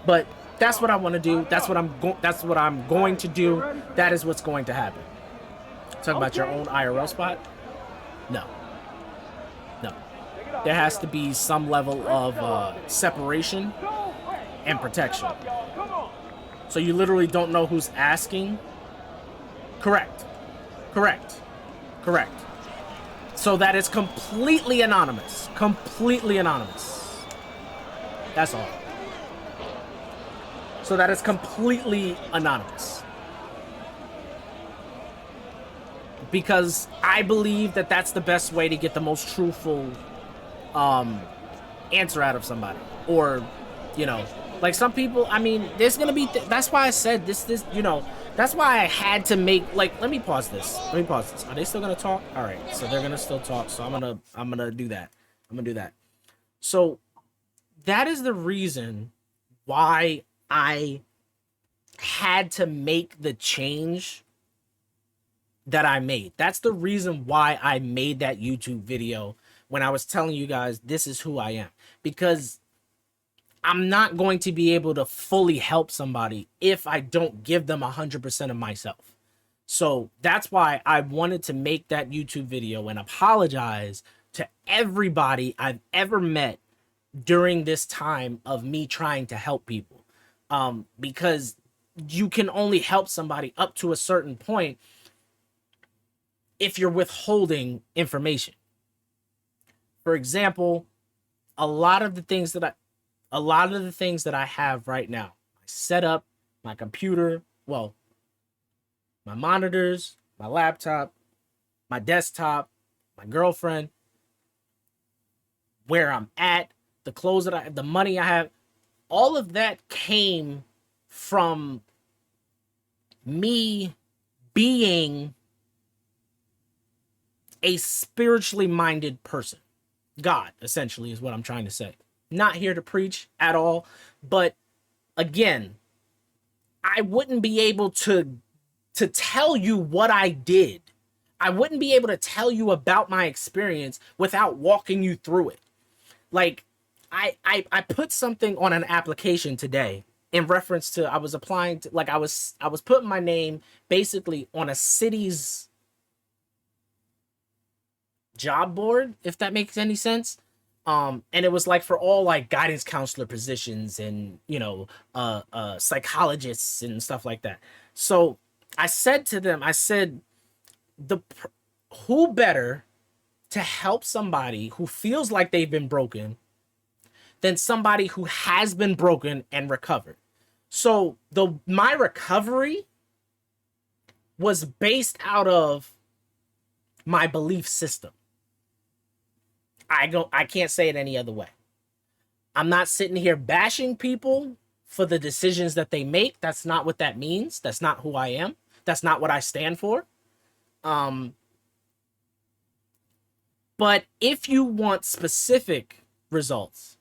But that's what I want to do. That's what I'm going to do. That is what's going to happen. Talk about your own IRL spot? No, no. There has to be some level of separation and protection. So you literally don't know who's asking. Correct. Correct. Correct. So that is completely anonymous. Completely anonymous. That's all. So that is completely anonymous. Because I believe that that's the best way to get the most truthful answer out of somebody. Or, you know, like some people, I mean, there's gonna be, that's why I said that's why I had to make, like, let me pause this. Let me pause this. Are they still gonna talk? All right, so they're gonna still talk. So I'm gonna do that. I'm gonna do that. So that is the reason why I had to make the change that I made. That's the reason why I made that YouTube video when I was telling you guys this is who I am. Because I'm not going to be able to fully help somebody if I don't give them 100% of myself. So that's why I wanted to make that YouTube video and apologize to everybody I've ever met during this time of me trying to help people. Because you can only help somebody up to a certain point if you're withholding information. For example, a lot of the things that I have right now, my setup, my computer, well, my monitors, my laptop, my desktop, my girlfriend, where I'm at, the clothes that I have, the money I have, all of that came from me being a spiritually minded person. God, essentially, is what I'm trying to say. Not here to preach at all, but again, I wouldn't be able to tell you what I did. I wouldn't be able to tell you about my experience without walking you through it. Like, I put something on an application today in reference to, I was applying to, like, I was putting my name basically on a city's job board, if that makes any sense. And it was like for all like guidance counselor positions and, you know, psychologists and stuff like that. So I said to them, I said, who better to help somebody who feels like they've been broken than somebody who has been broken and recovered. So my recovery was based out of my belief system. I can't say it any other way. I'm not sitting here bashing people for the decisions that they make. That's not what that means. That's not who I am. That's not what I stand for. But if you want specific results,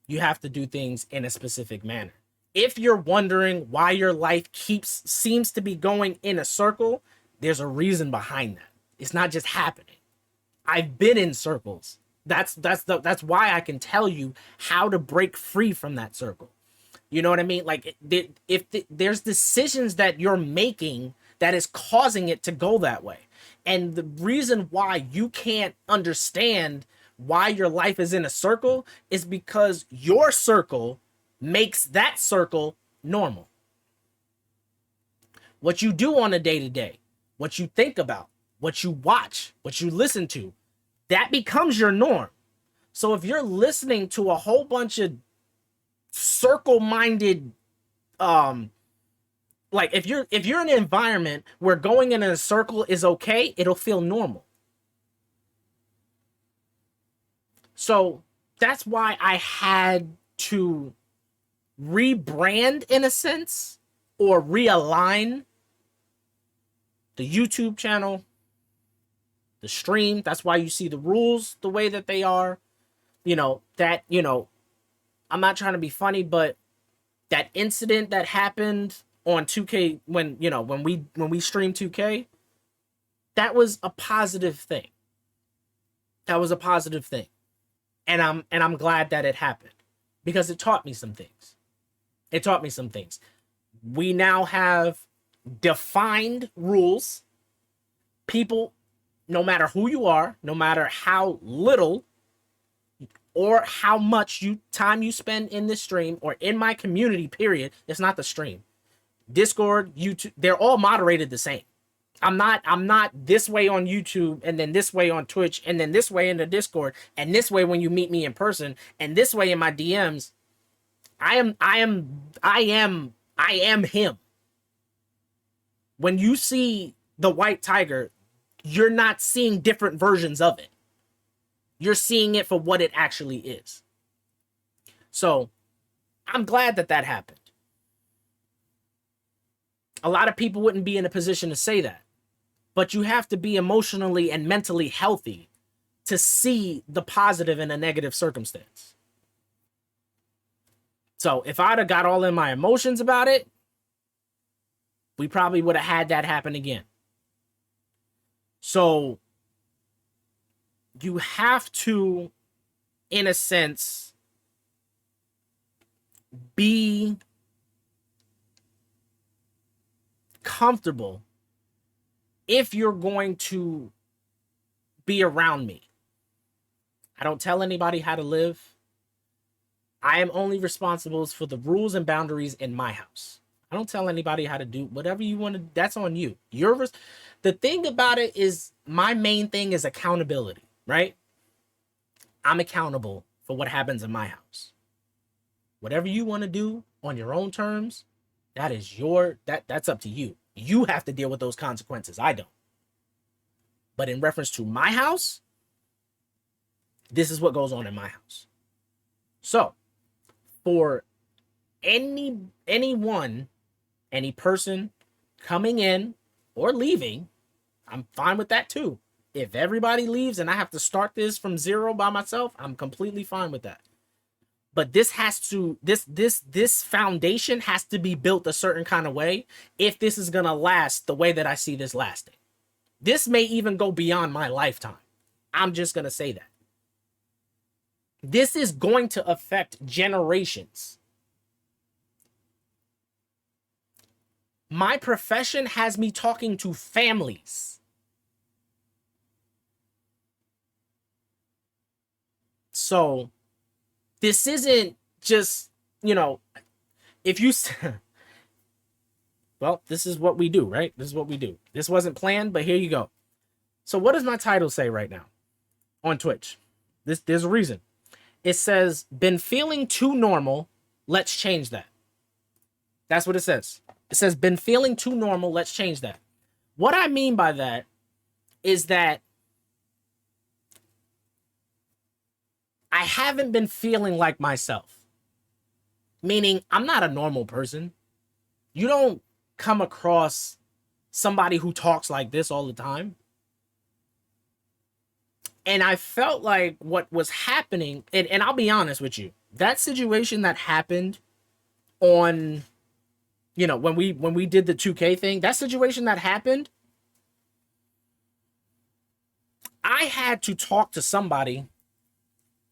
you have to do things in a specific manner. If you're wondering why your life seems to be going in a circle, there's a reason behind that. It's not just happening. I've been in circles. That's why I can tell you how to break free from that circle. You know what I mean? Like, if there's decisions that you're making that is causing it to go that way. And the reason why you can't understand why your life is in a circle is because your circle makes that circle normal. What you do on a day-to-day, what you think about, what you watch, what you listen to, that becomes your norm. So if you're listening to a whole bunch of circle-minded, like if you're in an environment where going in a circle is okay, it'll feel normal. So that's why I had to rebrand, in a sense, or realign the YouTube channel, the stream. That's why you see the rules the way that they are. You know, I'm not trying to be funny, but that incident that happened on 2K when we streamed 2K, that was a positive thing. That was a positive thing. And I'm glad that it happened because it taught me some things. It taught me some things. We now have defined rules. People, no matter who you are, no matter how little or how much time you spend in this stream or in my community, period, it's not the stream. Discord, YouTube, they're all moderated the same. I'm not this way on YouTube and then this way on Twitch and then this way in the Discord and this way when you meet me in person and this way in my DMs. I am him. When you see the white tiger, you're not seeing different versions of it. You're seeing it for what it actually is. So I'm glad that that happened. A lot of people wouldn't be in a position to say that. But you have to be emotionally and mentally healthy to see the positive in a negative circumstance. So if I'd have got all in my emotions about it, we probably would have had that happen again. So you have to, in a sense, be comfortable if you're going to be around me. I don't tell anybody how to live. I am only responsible for the rules and boundaries in my house. I don't tell anybody how to do whatever you want to. That's on you. The thing about it is my main thing is accountability, right? I'm accountable for what happens in my house. Whatever you want to do on your own terms, that's up to you. You have to deal with those consequences. I don't. But in reference to my house, this is what goes on in my house. So, for anyone, any person coming in or leaving, I'm fine with that too. If everybody leaves and I have to start this from zero by myself, I'm completely fine with that. But this foundation has to be built a certain kind of way if this is going to last the way that I see this lasting. This may even go beyond my lifetime. I'm just going to say that. This is going to affect generations. My profession has me talking to families. So this isn't just, if you, well, this is what we do, right? This is what we do. This wasn't planned, but here you go. So what does my title say right now on Twitch? There's a reason. It says, been feeling too normal. Let's change that. That's what it says. It says, been feeling too normal. Let's change that. What I mean by that is that I haven't been feeling like myself. Meaning, I'm not a normal person. You don't come across somebody who talks like this all the time. And I felt like what was happening, and I'll be honest with you, that situation that happened on, when we did the 2K thing, that situation that happened, I had to talk to somebody.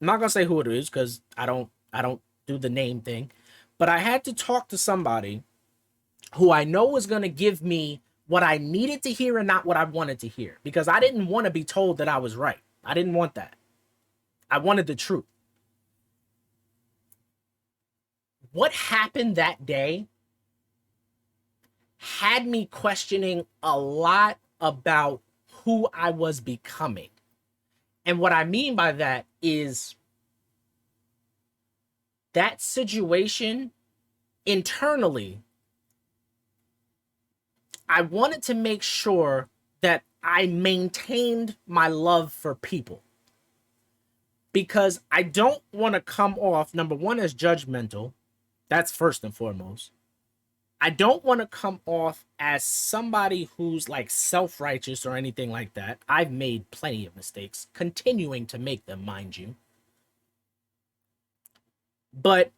I'm not gonna say who it is because I don't do the name thing, but I had to talk to somebody who I know was gonna give me what I needed to hear and not what I wanted to hear, because I didn't want to be told that I was right. I didn't want that. I wanted the truth. What happened that day had me questioning a lot about who I was becoming. And what I mean by that is that situation internally, I wanted to make sure that I maintained my love for people, because I don't want to come off, number one, as judgmental. That's first and foremost. I don't want to come off as somebody who's like self-righteous or anything like that. I've made plenty of mistakes, continuing to make them, mind you. But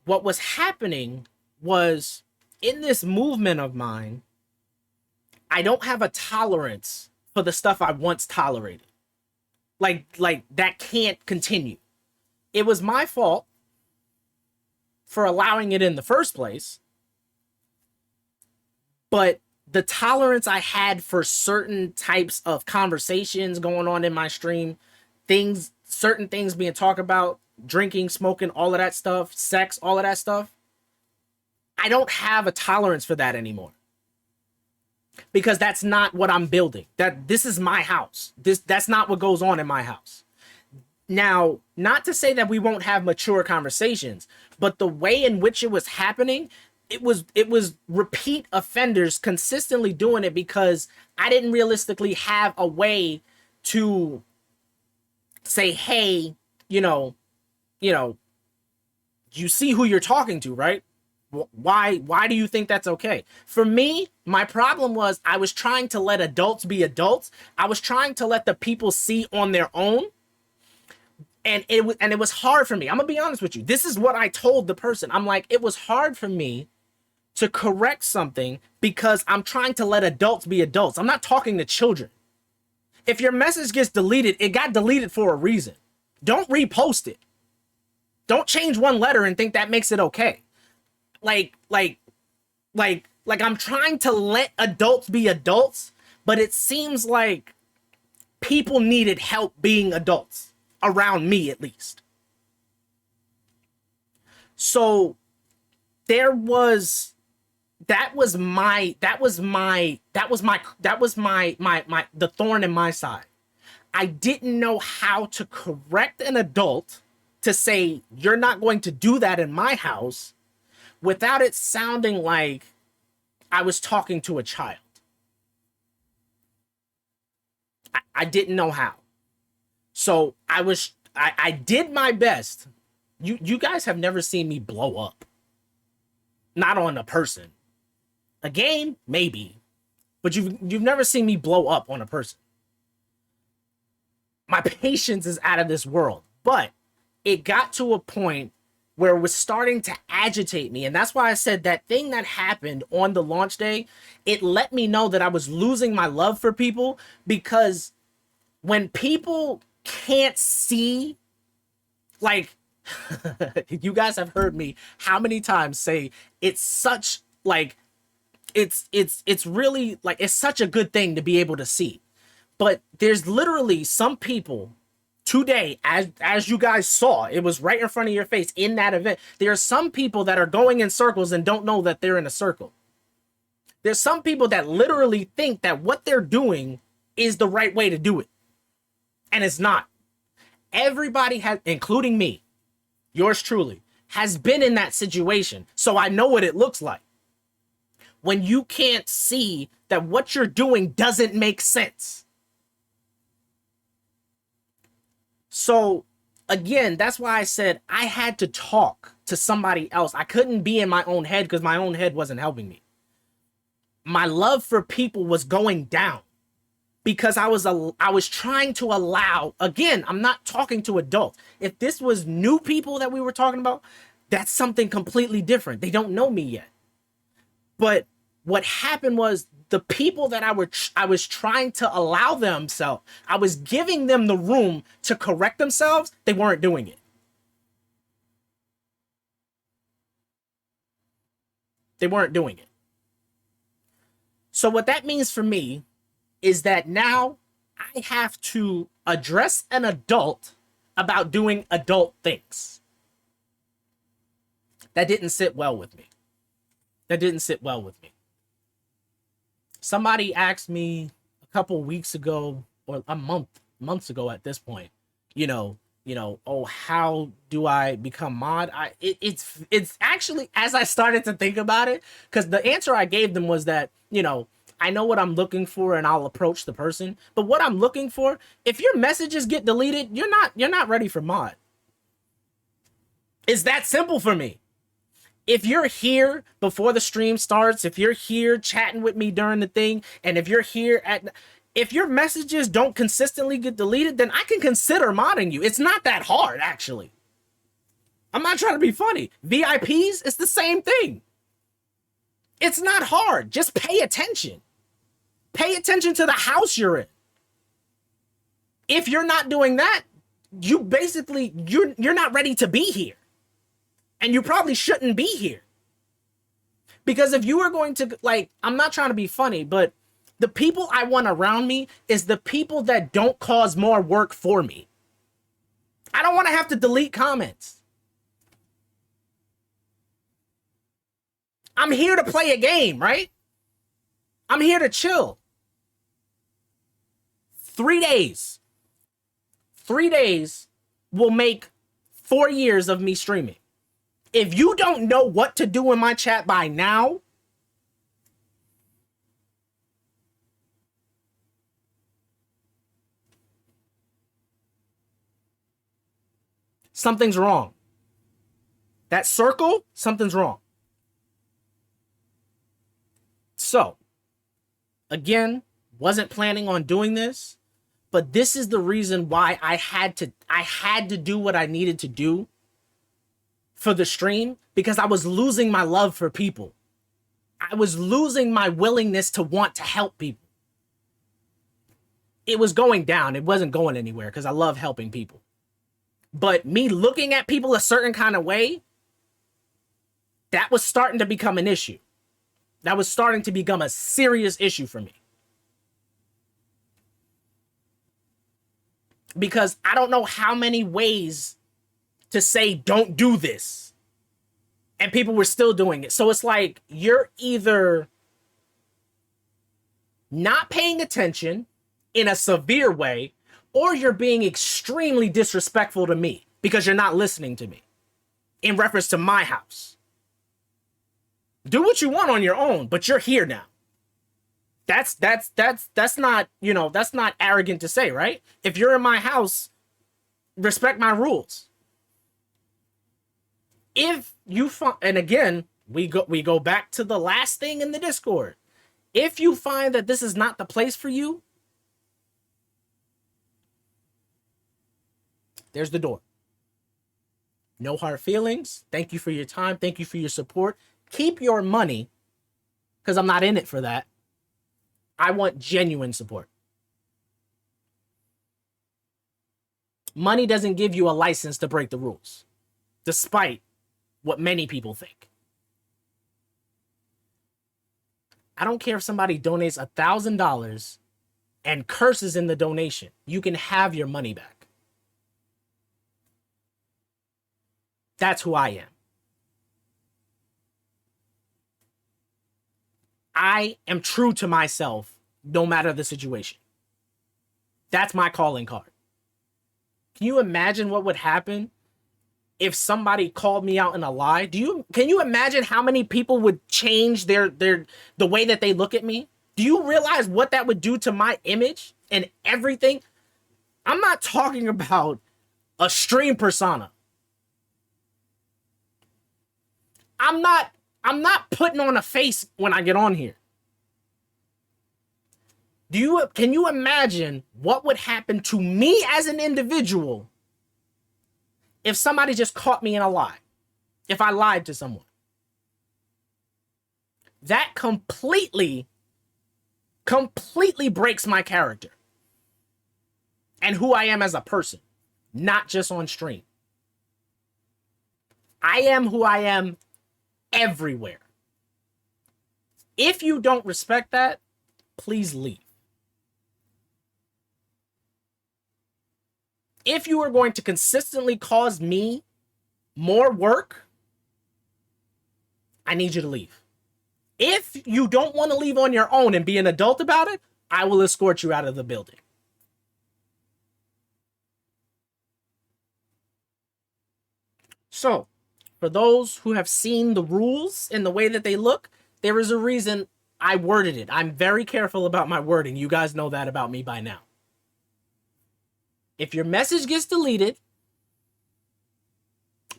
what was happening was, in this movement of mine, I don't have a tolerance for the stuff I once tolerated. Like that can't continue. It was my fault for allowing it in the first place, but the tolerance I had for certain types of conversations going on in my stream, certain things being talked about, drinking, smoking, all of that stuff, sex, all of that stuff, I don't have a tolerance for that anymore. Because that's not what I'm building. This is my house. That's not what goes on in my house. Now, not to say that we won't have mature conversations, but the way in which it was happening, it was repeat offenders consistently doing it because I didn't realistically have a way to say, hey, you see who you're talking to, right? Why do you think that's okay? For me, my problem was I was trying to let adults be adults. I was trying to let the people see on their own. And it was hard for me. I'm gonna be honest with you. This is what I told the person. I'm like, it was hard for me to correct something because I'm trying to let adults be adults. I'm not talking to children. If your message gets deleted, it got deleted for a reason. Don't repost it. Don't change one letter and think that makes it okay. Like I'm trying to let adults be adults, but it seems like people needed help being adults around me, at least. So the thorn in my side. I didn't know how to correct an adult to say, you're not going to do that in my house, without it sounding like I was talking to a child. I didn't know how. So I did my best. You guys have never seen me blow up. Not on a person. A game, maybe. But you've never seen me blow up on a person. My patience is out of this world. But it got to a point where it was starting to agitate me. And that's why I said that thing that happened on the launch day, it let me know that I was losing my love for people, because when people can't see, like, you guys have heard me how many times say it's such, like, it's really, like, it's such a good thing to be able to see. But there's literally some people today, as you guys saw, it was right in front of your face in that event. There are some people that are going in circles and don't know that they're in a circle. There's some people that literally think that what they're doing is the right way to do it. And it's not. Everybody has, including me, yours truly, has been in that situation. So I know what it looks like. When you can't see that what you're doing doesn't make sense. So, again, that's why I said I had to talk to somebody else. I couldn't be in my own head because my own head wasn't helping me. My love for people was going down because I was trying to allow, again, I'm not talking to adults. If this was new people that we were talking about, that's something completely different. They don't know me yet. But what happened was the people that I was trying to allow themselves, I was giving them the room to correct themselves. They weren't doing it. They weren't doing it. So what that means for me is that now I have to address an adult about doing adult things. That didn't sit well with me. That didn't sit well with me. Somebody asked me a couple weeks ago, or months ago at this point, oh, how do I become mod? It's actually, as I started to think about it, because the answer I gave them was that, I know what I'm looking for and I'll approach the person. But what I'm looking for, if your messages get deleted, you're not ready for mod. It's that simple for me. If you're here before the stream starts, if you're here chatting with me during the thing, and if you're here if your messages don't consistently get deleted, then I can consider modding you. It's not that hard, actually. I'm not trying to be funny. VIPs, it's the same thing. It's not hard. Just pay attention. Pay attention to the house you're in. If you're not doing that, you're not ready to be here. And you probably shouldn't be here. Because if you are going to, like, I'm not trying to be funny, but the people I want around me is the people that don't cause more work for me. I don't want to have to delete comments. I'm here to play a game, right? I'm here to chill. 3 days. 3 days will make 4 years of me streaming. If you don't know what to do in my chat by now, something's wrong. That circle, something's wrong. So, again, wasn't planning on doing this, but this is the reason why I had to do what I needed to do for the stream, because I was losing my love for people. I was losing my willingness to want to help people. It was going down. It wasn't going anywhere because I love helping people. But me looking at people a certain kind of way, that was starting to become an issue. That was starting to become a serious issue for me. Because I don't know how many ways to say, don't do this. And people were still doing it. So it's like, you're either not paying attention in a severe way, or you're being extremely disrespectful to me because you're not listening to me in reference to my house. Do what you want on your own, but you're here now. That's not, you know, that's not arrogant to say, right? If you're in my house, respect my rules. If you find, and again, we go back to the last thing in the Discord. If you find that this is not the place for you, there's the door. No hard feelings. Thank you for your time. Thank you for your support. Keep your money, because I'm not in it for that. I want genuine support. Money doesn't give you a license to break the rules, despite what many people think. I don't care if somebody donates $1,000 and curses in the donation. You can have your money back. That's who I am. I am true to myself no matter the situation. That's my calling card. Can you imagine what would happen if somebody called me out in a lie? Can you imagine how many people would change the way that they look at me? Do you realize what that would do to my image and everything? I'm not talking about a stream persona. I'm not putting on a face when I get on here. Can you imagine what would happen to me as an individual if somebody just caught me in a lie? If I lied to someone? That completely breaks my character and who I am as a person, not just on stream. I am who I am everywhere. If you don't respect that, please leave. If you are going to consistently cause me more work, I need you to leave. If you don't want to leave on your own and be an adult about it, I will escort you out of the building. So, for those who have seen the rules in the way that they look, there is a reason I worded it. I'm very careful about my wording. You guys know that about me by now. If your message gets deleted,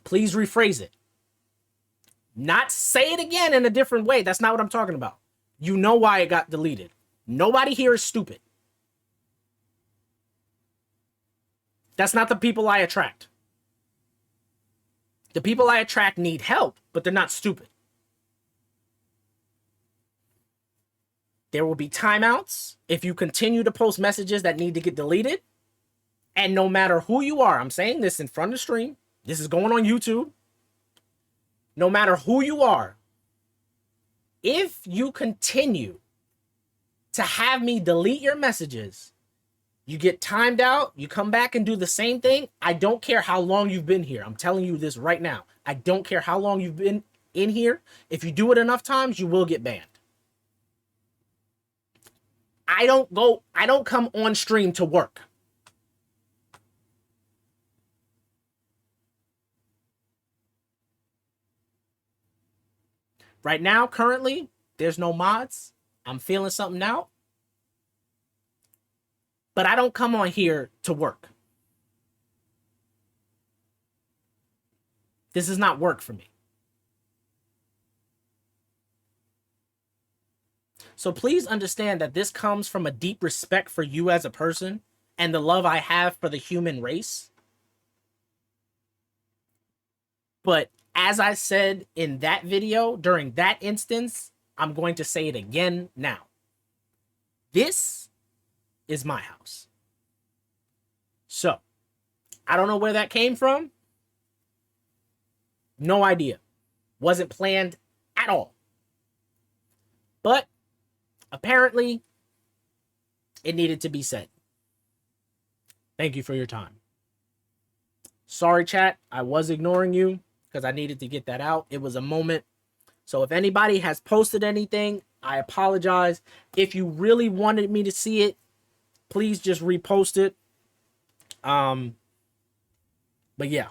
please rephrase it. Not say it again in a different way. That's not what I'm talking about. You know why it got deleted. Nobody here is stupid. That's not the people I attract. The people I attract need help, but they're not stupid. There will be timeouts if you continue to post messages that need to get deleted. And no matter who you are, I'm saying this in front of the stream. This is going on YouTube. no matter who you are, if you continue to have me delete your messages, you get timed out, you come back and do the same thing. I don't care how long you've been here. I'm telling you this right now. I don't care how long you've been in here. If you do it enough times, you will get banned. I don't come on stream to work. Right now, currently, there's no mods. I'm feeling something out. But I don't come on here to work. This is not work for me. So please understand that this comes from a deep respect for you as a person and the love I have for the human race. But as I said in that video, during that instance, I'm going to say it again now. This is my house. So, I don't know where that came from. No idea. Wasn't planned at all. But apparently, it needed to be said. Thank you for your time. Sorry, chat. I was ignoring you because I needed to get that out. It was a moment. So if anybody has posted anything, I apologize. If you really wanted me to see it, please just repost it. But yeah.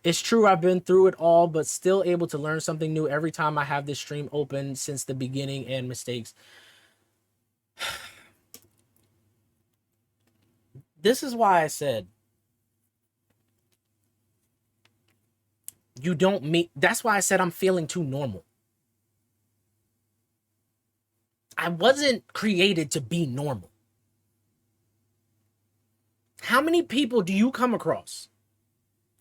It's true I've been through it all, but still able to learn something new every time I have this stream open since the beginning and mistakes. This is why I said you don't meet. That's why I said I'm feeling too normal. I wasn't created to be normal. How many people do you come across?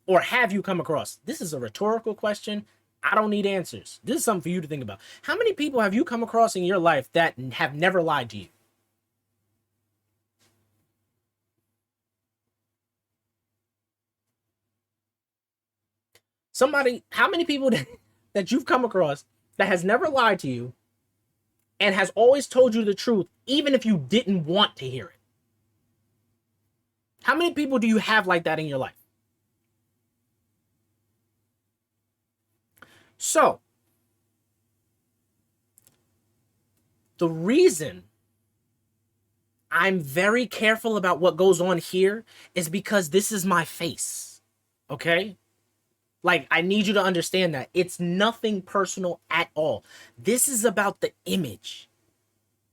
Or have you come across? This is a rhetorical question. I don't need answers. This is something for you to think about. How many people have you come across in your life that have never lied to you? How many people that you've come across that has never lied to you and has always told you the truth, even if you didn't want to hear it? How many people do you have like that in your life? So, the reason I'm very careful about what goes on here is because this is my face, okay? Like, I need you to understand that. It's nothing personal at all. This is about the image.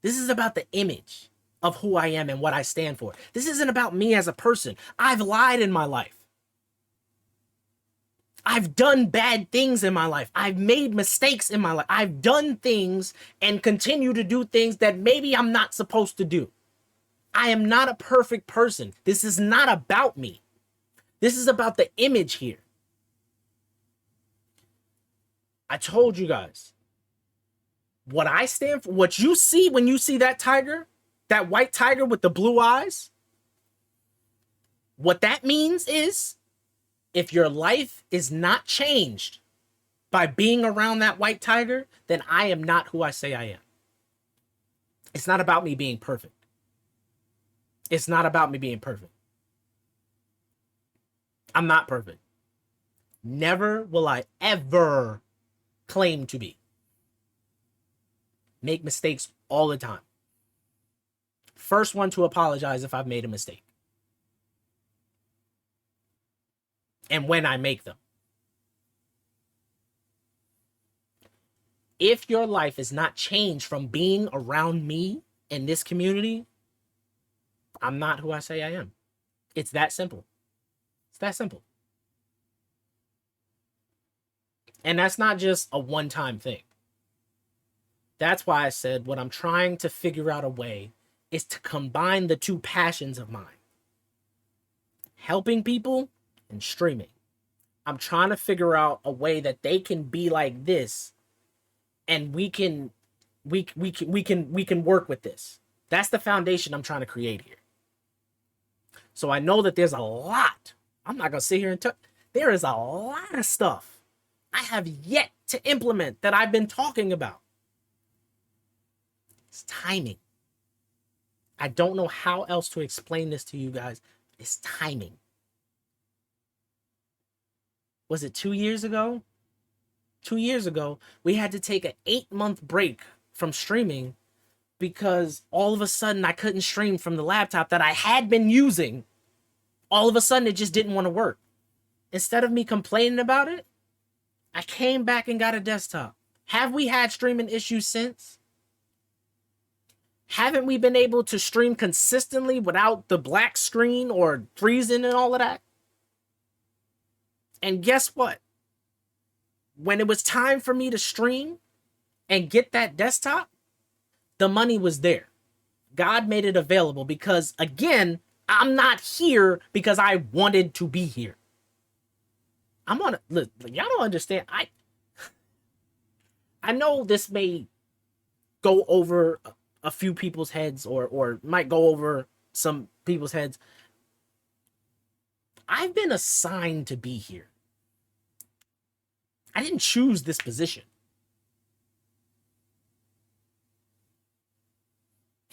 This is about the image of who I am and what I stand for. This isn't about me as a person. I've lied in my life. I've done bad things in my life. I've made mistakes in my life. I've done things and continue to do things that maybe I'm not supposed to do. I am not a perfect person. This is not about me. This is about the image here. I told you guys what I stand for, what you see when you see that tiger, that white tiger with the blue eyes. What that means is if your life is not changed by being around that white tiger, then I am not who I say I am. It's not about me being perfect. It's not about me being perfect. I'm not perfect. Never will I ever claim to be. Make mistakes all the time. First one to apologize if I've made a mistake. And when I make them. If your life is not changed from being around me in this community, I'm not who I say I am. It's that simple. It's that simple. And that's not just a one-time thing. That's why I said what I'm trying to figure out a way is to combine the two passions of mine. Helping people and streaming. I'm trying to figure out a way that they can be like this and we can work with this. That's the foundation I'm trying to create here. So I know that there's a lot. I'm not going to sit here and talk. There is a lot of stuff I have yet to implement that I've been talking about. It's timing. I don't know how else to explain this to you guys. It's timing. Was it 2 years ago? 2 years ago, we had to take an 8-month break from streaming because all of a sudden I couldn't stream from the laptop that I had been using. All of a sudden, it just didn't want to work. Instead of me complaining about it, I came back and got a desktop. Have we had streaming issues since? Haven't we been able to stream consistently without the black screen or freezing and all of that? And guess what? When it was time for me to stream and get that desktop, the money was there. God made it available because, again, I'm not here because I wanted to be here. I'm on a, look, y'all don't understand. I know this may go over a few people's heads or might go over some people's heads. I've been assigned to be here. I didn't choose this position.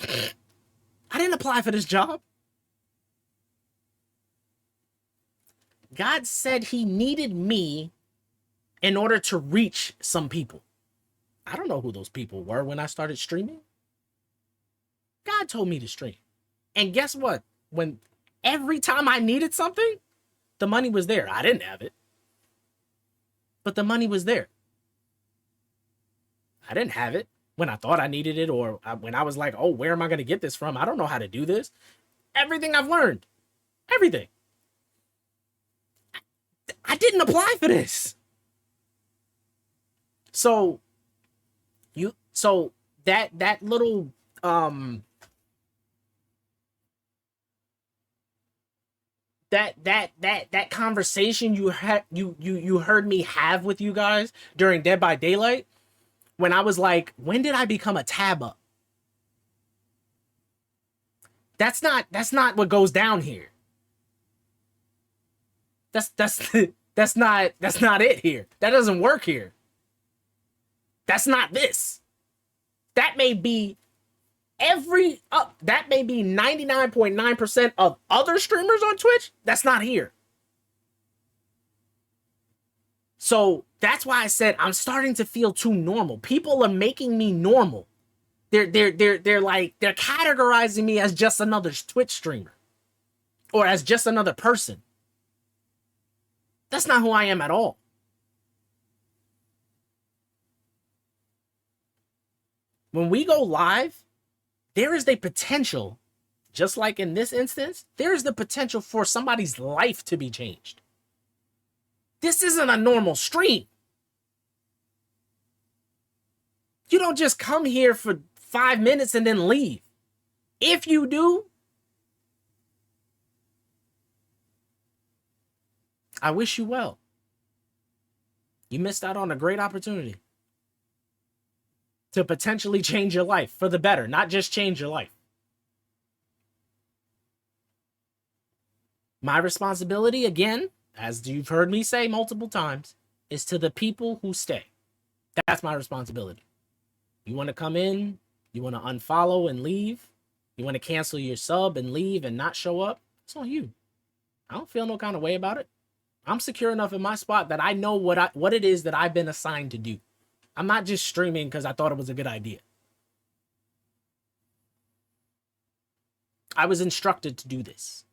I didn't apply for this job. God said he needed me in order to reach some people. I don't know who those people were when I started streaming. God told me to stream. And guess what? When every time I needed something, the money was there. I didn't have it, but the money was there. I didn't have it when I thought I needed it, or when I was like, oh, where am I going to get this from? I don't know how to do this. Everything I've learned, everything. I didn't apply for this. So that little that conversation you heard me have with you guys during Dead by Daylight, when I was like, when did I become a tab up? That's not what goes down here. That's not it here. That doesn't work here. That's not this. That may be that may be 99.9% of other streamers on Twitch. That's not here. So that's why I said I'm starting to feel too normal. People are making me normal. They're categorizing me as just another Twitch streamer or as just another person. That's not who I am at all. When we go live, there is the potential, just like in this instance, there is the potential for somebody's life to be changed. This isn't a normal stream. You don't just come here for 5 minutes and then leave. If you do, I wish you well. You missed out on a great opportunity to potentially change your life for the better, not just change your life. My responsibility, again, as you've heard me say multiple times, is to the people who stay. That's my responsibility. You want to come in, you want to unfollow and leave, you want to cancel your sub and leave and not show up, it's on you. I don't feel no kind of way about it. I'm secure enough in my spot that I know what it is that I've been assigned to do. I'm not just streaming because I thought it was a good idea. I was instructed to do this.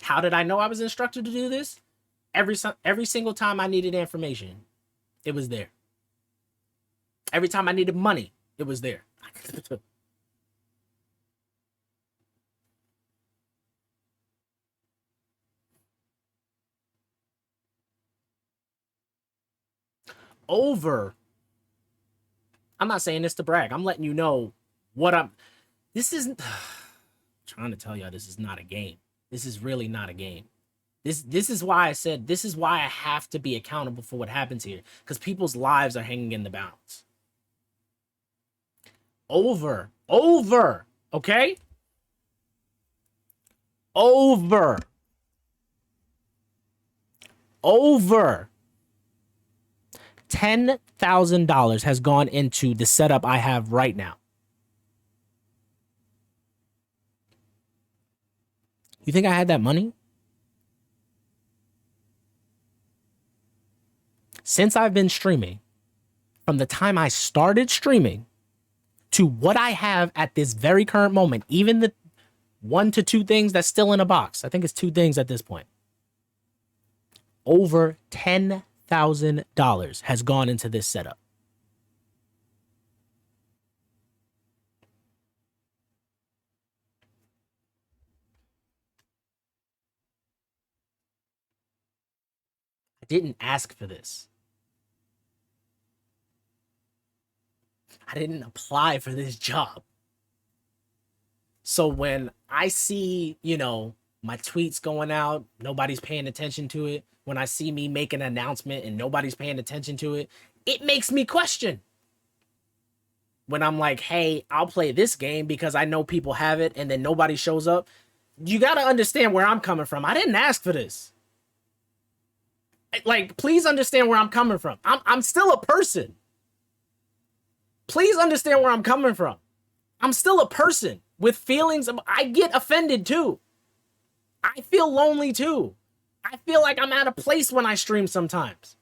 How did I know I was instructed to do this? Every single time I needed information, it was there. Every time I needed money, it was there. I'm not saying this to brag. I'm letting you know what this isn't, trying to tell y'all this is not a game. This is really not a game. This is why I said, this is why I have to be accountable for what happens here. Because people's lives are hanging in the balance. Okay? Over $10,000 has gone into the setup I have right now. You think I had that money? Since I've been streaming, from the time I started streaming to what I have at this very current moment, even the 1 to 2 things that's still in a box, I think it's 2 things at this point, over $10,000 has gone into this setup. I didn't ask for this. I didn't apply for this job. So when I see, you know, my tweets going out, nobody's paying attention to it. When I see me make an announcement and nobody's paying attention to it, it makes me question. When I'm like, hey, I'll play this game because I know people have it, and then nobody shows up. You got to understand where I'm coming from. I didn't ask for this. Like, please understand where I'm coming from. I'm still a person. Please understand where I'm coming from. I'm still a person with feelings. I get offended too. I feel lonely too. I feel like I'm out of place when I stream sometimes.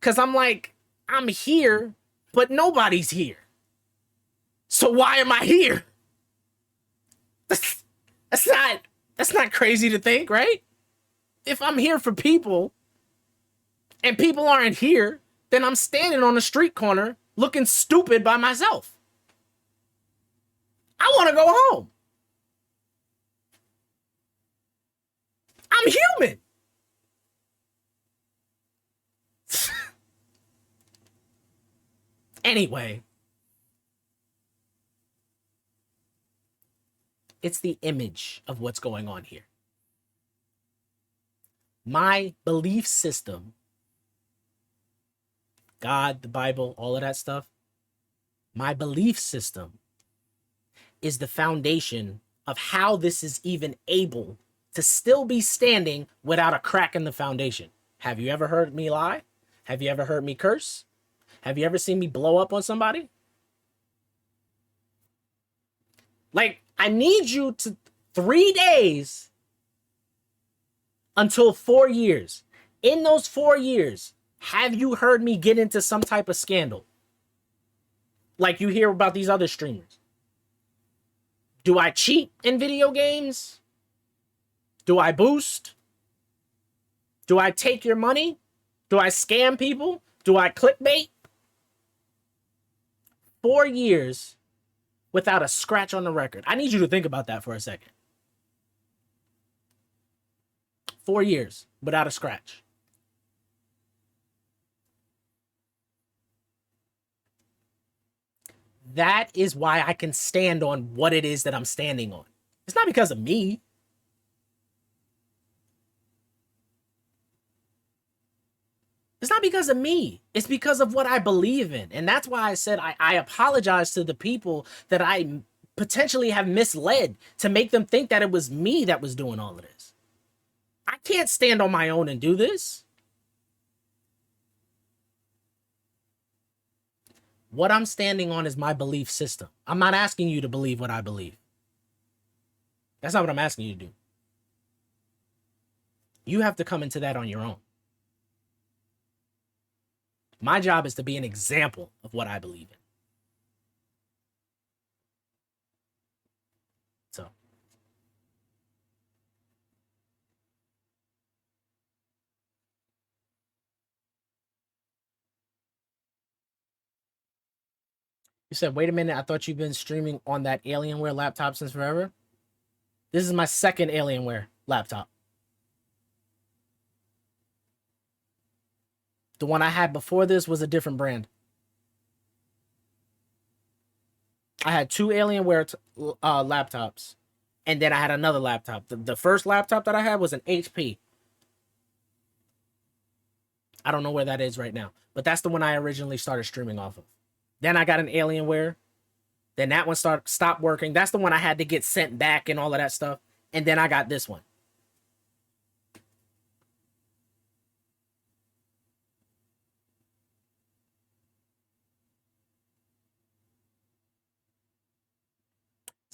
Because I'm like, I'm here, but nobody's here. So why am I here? That's not crazy to think, right? If I'm here for people and people aren't here, then I'm standing on a street corner looking stupid by myself. I want to go home. I'm human. Anyway, it's the image of what's going on here. My belief system, God, the Bible, all of that stuff, my belief system is the foundation of how this is even able to still be standing without a crack in the foundation. Have you ever heard me lie? Have you ever heard me curse? Have you ever seen me blow up on somebody? Like, I need you to 3 days until 4 years. In those 4 years, have you heard me get into some type of scandal? Like you hear about these other streamers. Do I cheat in video games? Do I boost? Do I take your money? Do I scam people? Do I clickbait? 4 years without a scratch on the record. I need you to think about that for a second. 4 years without a scratch. That is why I can stand on what it is that I'm standing on. It's not because of me. It's not because of me. It's because of what I believe in. And that's why I said I apologize to the people that I potentially have misled to make them think that it was me that was doing all of this. I can't stand on my own and do this. What I'm standing on is my belief system. I'm not asking you to believe what I believe. That's not what I'm asking you to do. You have to come into that on your own. My job is to be an example of what I believe in. So. You said, wait a minute, I thought you've been streaming on that Alienware laptop since forever? This is my second Alienware laptop. The one I had before this was a different brand. I had 2 Alienware laptops, and then I had another laptop. The first laptop that I had was an HP. I don't know where that is right now, but that's the one I originally started streaming off of. Then I got an Alienware. Then that one stopped working. That's the one I had to get sent back and all of that stuff. And then I got this one.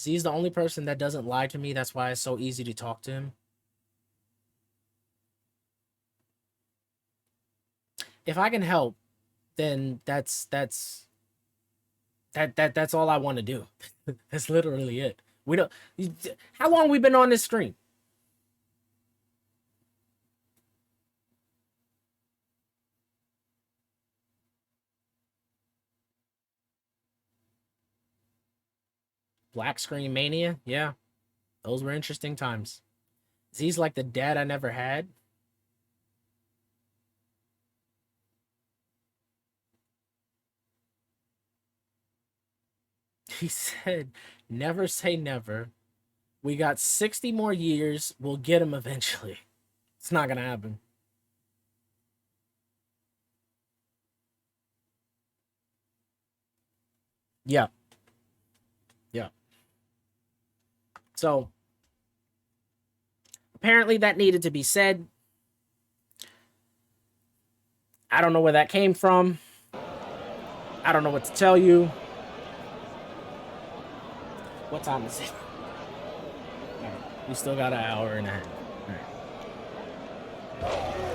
Z's the only person that doesn't lie to me. That's why it's so easy to talk to him. If I can help, then that's all I want to do. That's literally it. We don't. How long we been on this stream? Black Screen Mania? Yeah. Those were interesting times. Z's like the dad I never had. He said, never say never. We got 60 more years. We'll get him eventually. It's not going to happen. Yeah. Yeah. So, apparently that needed to be said. I don't know where that came from. I don't know what to tell you. What time is it? All right. We still got an hour and a half. All right.